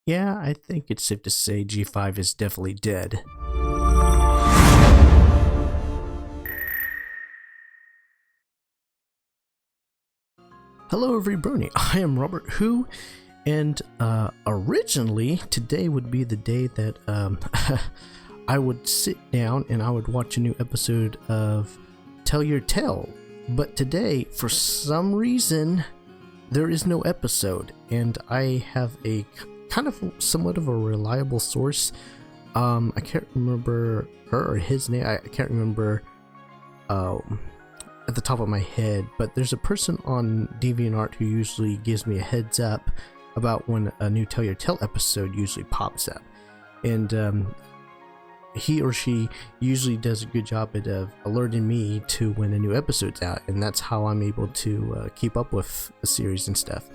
Yeah, I think it's safe to say G5 is definitely dead. Hello everybody, I am Robert Who, and originally today would be the day that I would sit down and I would watch a new episode of Tell Your Tale, but today for some reason there is no episode, and I have a kind of somewhat of a reliable source. I can't remember her or his name. I can't remember at the top of my head, but there's a person on DeviantArt who usually gives me a heads up about when a new Tell Your Tale episode usually pops up, and he or she usually does a good job at alerting me to when a new episode's out, and that's how I'm able to keep up with the series and stuff.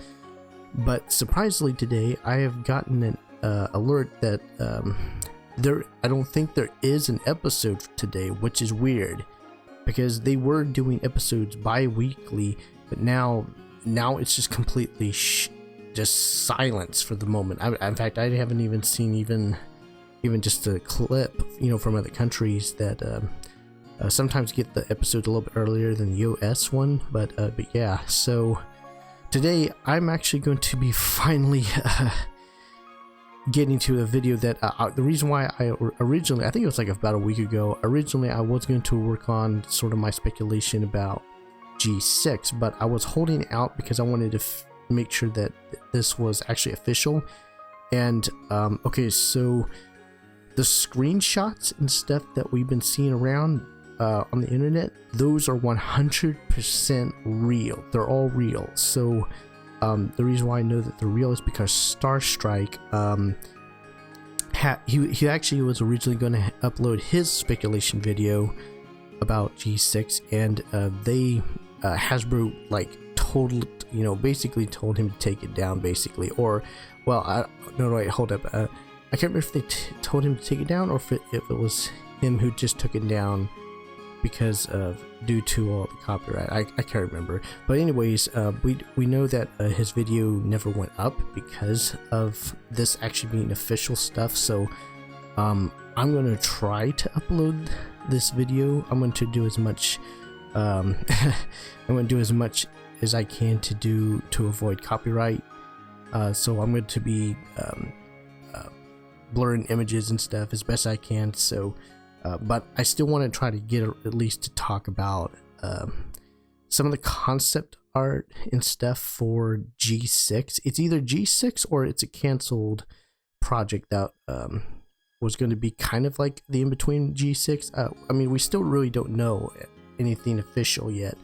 But surprisingly today, I have gotten an alert that I don't think there is an episode today, which is weird, because they were doing episodes bi-weekly, but now it's just completely just silence for the moment. In fact, I haven't even seen even just a clip, from other countries that sometimes get the episodes a little bit earlier than the US one, but yeah. So today I'm actually going to be finally getting to a video that the reason why I originally, I think it was like about a week ago, originally I was going to work on sort of my speculation about G6, but I was holding out because I wanted to make sure that this was actually official. And okay, so the screenshots and stuff that we've been seeing around on the internet, those are 100% real. They're all real. So the reason why I know that they're real is because Starstrike, he actually was originally going to upload his speculation video about G6, and they Hasbro basically told him to take it down, basically. Or, well, no, wait, hold up. I can't remember if they told him to take it down, or if it was him who just took it down because of due to all the copyright. I can't remember, but anyways, we know that his video never went up because of this actually being official stuff. So I'm gonna try to upload this video. I'm going to do as much I'm going to do as much as I can to avoid copyright. So I'm going to be blurring images and stuff as best I can. So but I still want to try to get at least to talk about some of the concept art and stuff for G6. It's either G6 or it's a canceled project that was going to be kind of like the in-between G6. I mean, we still really don't know anything official yet.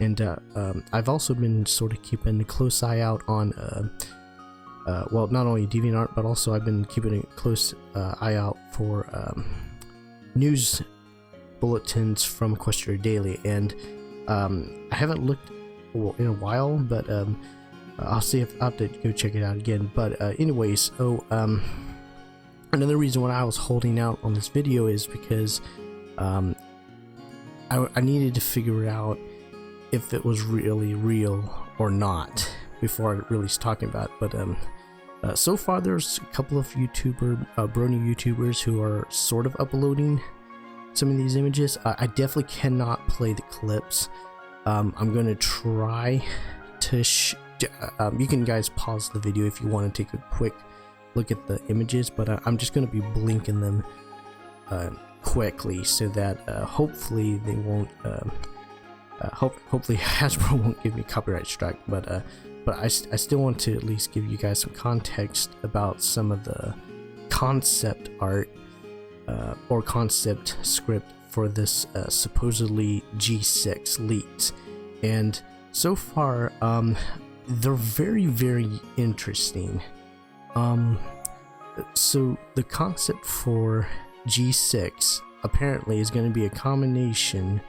And I've also been sort of keeping a close eye out on well, not only DeviantArt, but also I've been keeping a close eye out for news bulletins from Questioner Daily, and I haven't looked in a while, but I'll see if I'll have to go check it out again. But anyways, another reason why I was holding out on this video is because I needed to figure out if it was really real or not before I really start talking about it. But so far there's a couple of Brony YouTubers who are sort of uploading some of these images. I definitely cannot play the clips. I'm gonna try to you can guys pause the video if you want to take a quick look at the images, but I'm just gonna be blinking them quickly so that hopefully they won't hopefully Hasbro won't give me a copyright strike. But I still want to at least give you guys some context about some of the concept art or concept script for this supposedly G6 leaks. And so far, they're very, very interesting. So the concept for G6 apparently is going to be a combination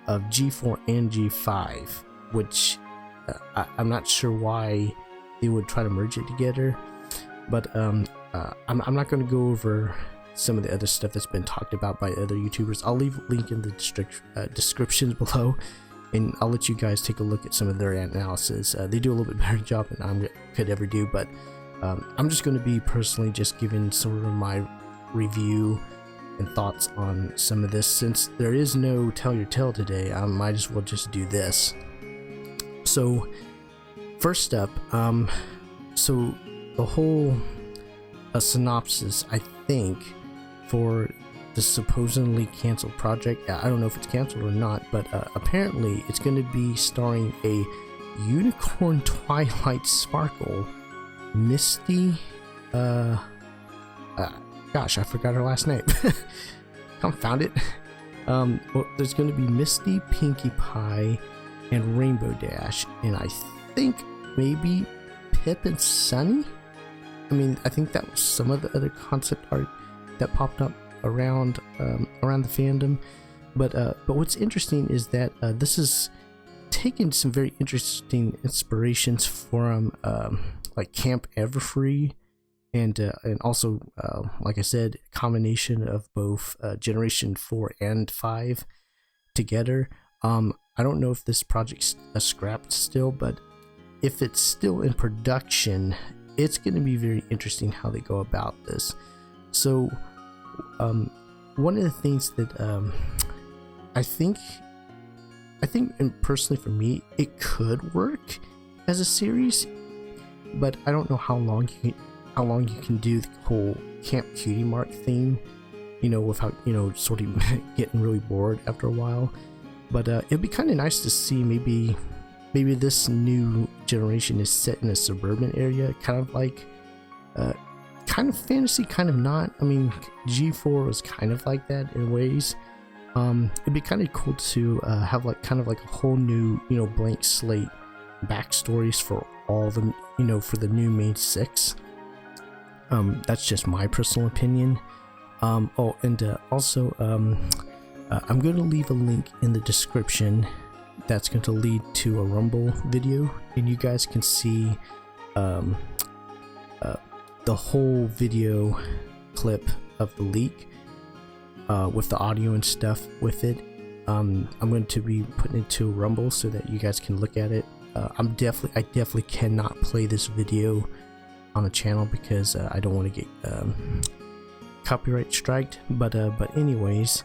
of G4 and G5, which I'm not sure why they would try to merge it together, but I'm not going to go over some of the other stuff that's been talked about by other YouTubers. I'll leave a link in the descriptions below, and I'll let you guys take a look at some of their analysis. They do a little bit better job than I could ever do, but I'm just going to be personally just giving sort of my review and thoughts on some of this. Since there is no Tell Your Tale today, I might as well just do this. So first up, so the whole synopsis, I think, for the supposedly canceled project, I don't know if it's canceled or not, but apparently it's going to be starring a unicorn twilight sparkle, Misty, gosh, I forgot her last name. Confound it. Well, there's going to be Misty, Pinkie Pie, and Rainbow Dash, and I think maybe Pip and Sunny. I mean, I think that was some of the other concept art that popped up around the fandom. But what's interesting is that this is taking some very interesting inspirations from like Camp Everfree, and also like I said, a combination of both Generation 4 and 5 together. I don't know if this project's scrapped still, but if it's still in production, it's going to be very interesting how they go about this. So one of the things that I think and personally for me, it could work as a series, but I don't know how long you can do the whole Camp Cutie Mark theme, without sort of getting really bored after a while. But it'd be kind of nice to see maybe this new generation is set in a suburban area, kind of like kind of fantasy, kind of not. I mean, G4 was kind of like that in ways. It'd be kind of cool to have kind of like a whole new blank slate backstories for all the for the new main 6. That's just my personal opinion. Also I'm going to leave a link in the description that's going to lead to a Rumble video, and you guys can see the whole video clip of the leak with the audio and stuff with it. I'm going to be putting it to Rumble so that you guys can look at it. I definitely cannot play this video on the channel because I don't want to get copyright striked. But anyways,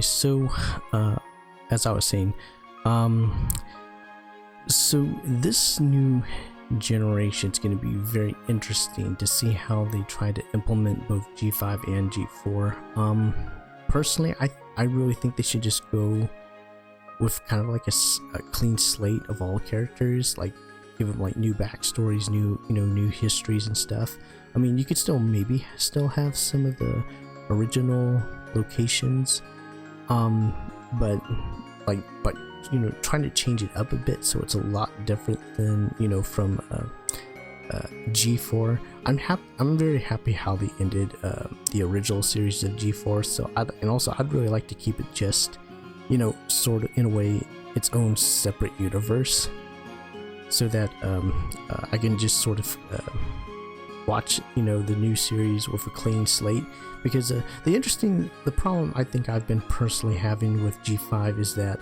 so as I was saying, so this new generation is going to be very interesting to see how they try to implement both G5 and G4. Personally, I really think they should just go with kind of like a clean slate of all characters, like give them like new backstories, new histories and stuff. I mean, you could still have some of the original locations, but trying to change it up a bit so it's a lot different than from G4. I'm very happy how they ended the original series of G4. So I'd really like to keep it just sort of in a way its own separate universe, so that I can just sort of watch the new series with a clean slate. Because the problem I think I've been personally having with G5 is that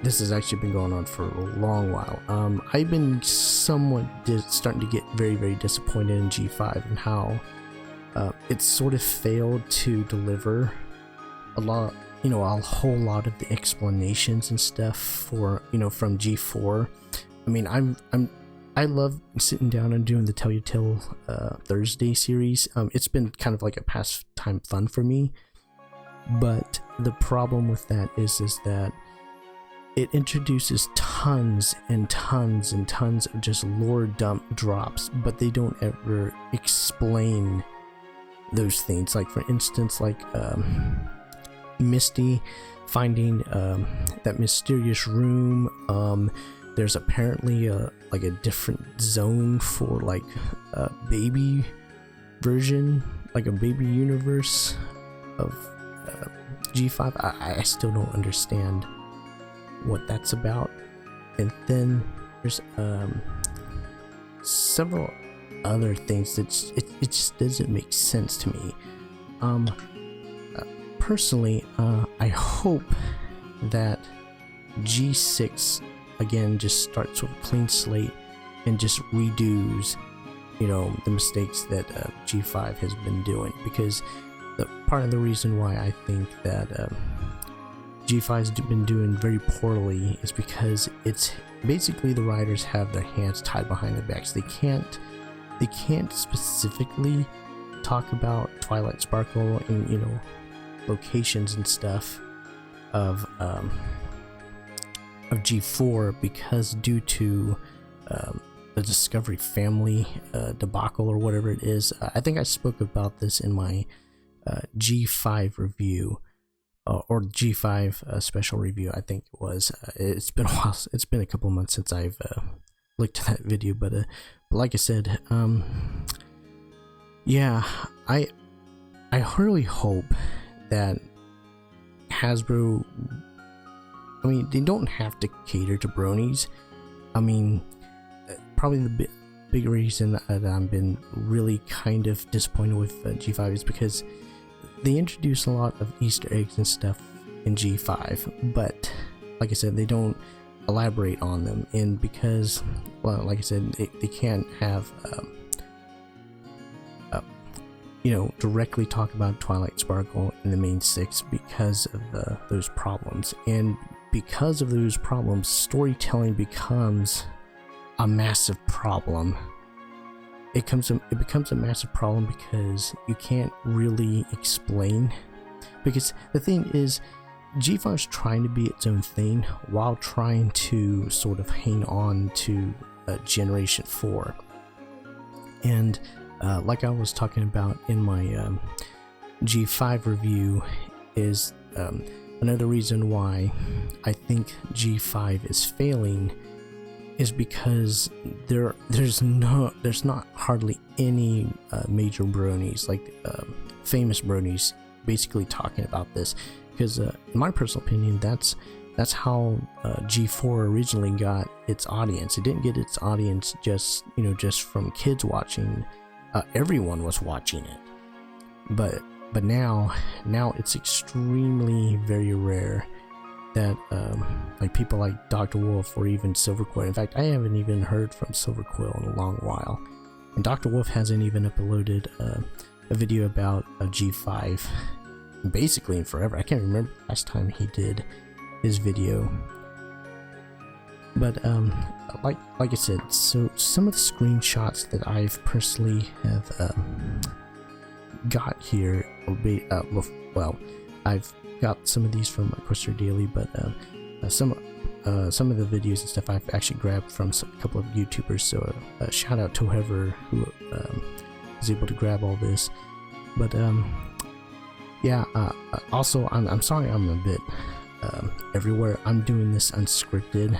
this has actually been going on for a long while. I've been somewhat starting to get very, very disappointed in G5 and how it's sort of failed to deliver a whole lot of the explanations and stuff for from G4. I mean, I love sitting down and doing the Tell Your Tale Thursday series. It's been kind of like a pastime fun for me. But the problem with that is that it introduces tons and tons and tons of just lore dump drops, but they don't ever explain those things. Like for instance, like Misty finding that mysterious room. There's apparently a different zone for like a baby version, like a baby universe of G5. I still don't understand what that's about. And then there's several other things that it just doesn't make sense to me. Personally, I hope that G6 again just starts with a clean slate and just redoes, you know, the mistakes that G5 has been doing. Because part of the reason why I think that G5's been doing very poorly is because it's basically the writers have their hands tied behind their backs. They can't specifically talk about Twilight Sparkle and, you know, locations and stuff of G4 because due to the Discovery family debacle or whatever it is. I think I spoke about this in my G5 review or G5 special review. I think it was. It's been a while. It's been a couple of months since I've looked at that video, but like I said, yeah, I really hope that Hasbro, I mean, they don't have to cater to bronies. I mean, probably the big reason that I've been really kind of disappointed with G5 is because they introduce a lot of Easter eggs and stuff in G5, but like I said, they don't elaborate on them. And because, well, like I said, they can't have you know, directly talk about Twilight Sparkle in the main 6 because of those problems. And because of those problems, storytelling becomes a massive problem. It becomes a massive problem because you can't really explain. Because the thing is, G5 is trying to be its own thing while trying to sort of hang on to Generation 4. And like I was talking about in my G5 review, is another reason why I think G5 is failing is because there's not hardly any major bronies, like famous bronies, basically talking about this. Because in my personal opinion, that's how G4 originally got its audience. It didn't get its audience just from kids watching. Everyone was watching it, but now it's extremely very rare that like people like Dr. Wolf or even Silverquill. In fact, I haven't even heard from Silverquill in a long while, and Dr. Wolf hasn't even uploaded a video about a G5 basically in forever. I can't remember the last time he did his video. But like I said, so some of the screenshots that I've personally have got here, well, I've got some of these from Questor Daily, but some of the videos and stuff I've actually grabbed from a couple of YouTubers. So shout out to whoever who was able to grab all this. But yeah, also I'm sorry I'm a bit everywhere. I'm doing this unscripted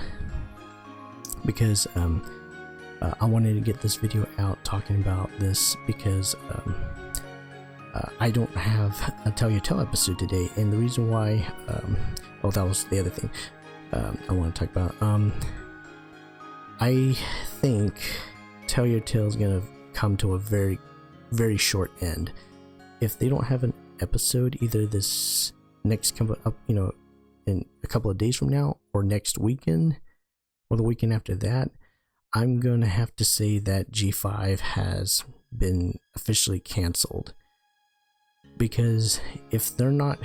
because I wanted to get this video out talking about this because I don't have a Tell Your Tale episode today, and the reason why oh, that was the other thing I want to talk about. I think Tell Your Tale is gonna come to a very, very short end if they don't have an episode either this next come up, you know, in a couple of days from now, or next weekend, or the weekend after that. I'm gonna have to say that G5 has been officially canceled, because if they're not,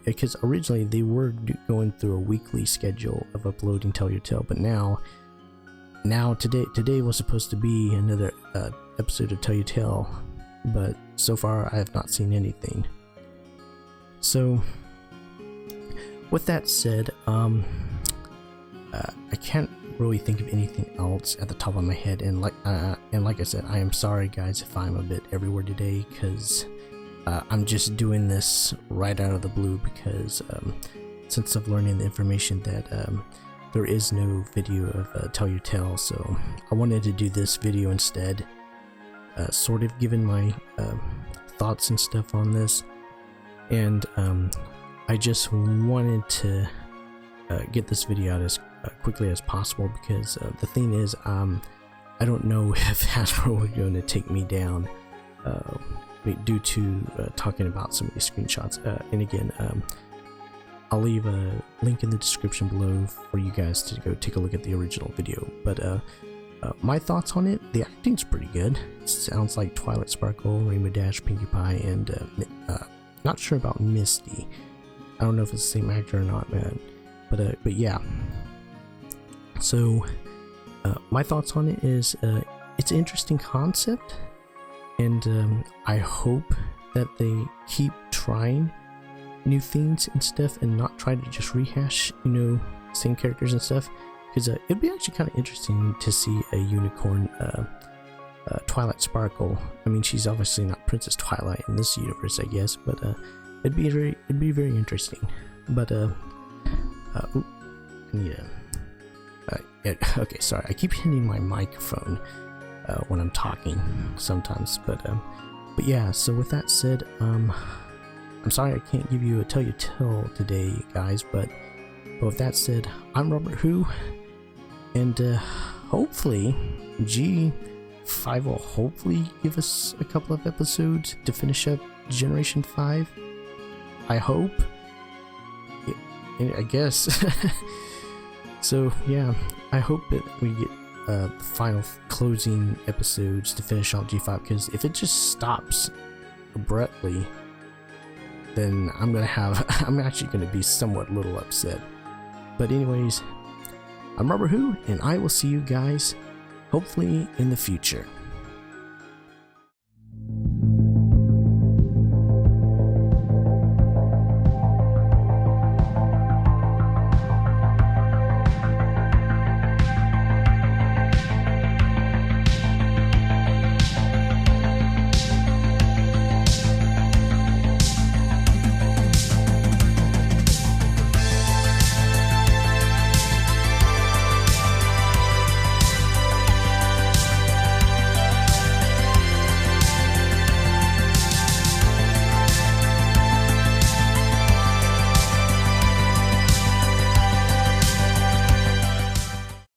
because originally they were going through a weekly schedule of uploading Tell Your Tale, but now today was supposed to be another episode of Tell Your Tale, but so far I have not seen anything. So with that said, I can't really think of anything else at the top of my head, and like I said, I am sorry guys if I'm a bit everywhere today, because I'm just doing this right out of the blue, because since I've learned the information that there is no video of Tell Your Tale, so I wanted to do this video instead, sort of giving my thoughts and stuff on this. And I just wanted to get this video out as quickly as possible, because the thing is, I don't know if Hasbro are going to take me down due to talking about some of these screenshots. And again, I'll leave a link in the description below for you guys to go take a look at the original video. But My thoughts on it, the acting's pretty good. It sounds like Twilight Sparkle, Rainbow Dash, Pinkie Pie, and not sure about Misty. I don't know if it's the same actor or not, man. But yeah. So my thoughts on it is it's an interesting concept, and I hope that they keep trying new things and stuff, and not try to just rehash, you know, same characters and stuff. Because it'd be actually kind of interesting to see a unicorn Twilight Sparkle. I mean, she's obviously not Princess Twilight in this universe, I guess, but it'd be very interesting. But okay, sorry, I keep hitting my microphone when I'm talking sometimes, but yeah. So with that said, I'm sorry I can't give you a tell you tale today, guys, but with that said, I'm Robert Who, and hopefully G5 will hopefully give us a couple of episodes to finish up Generation 5. I hope. I guess. So yeah, I hope that we get the final closing episodes to finish out G5, because if it just stops abruptly, then I'm actually gonna be somewhat little upset. But anyways, I'm Robert Who, and I will see you guys hopefully in the future.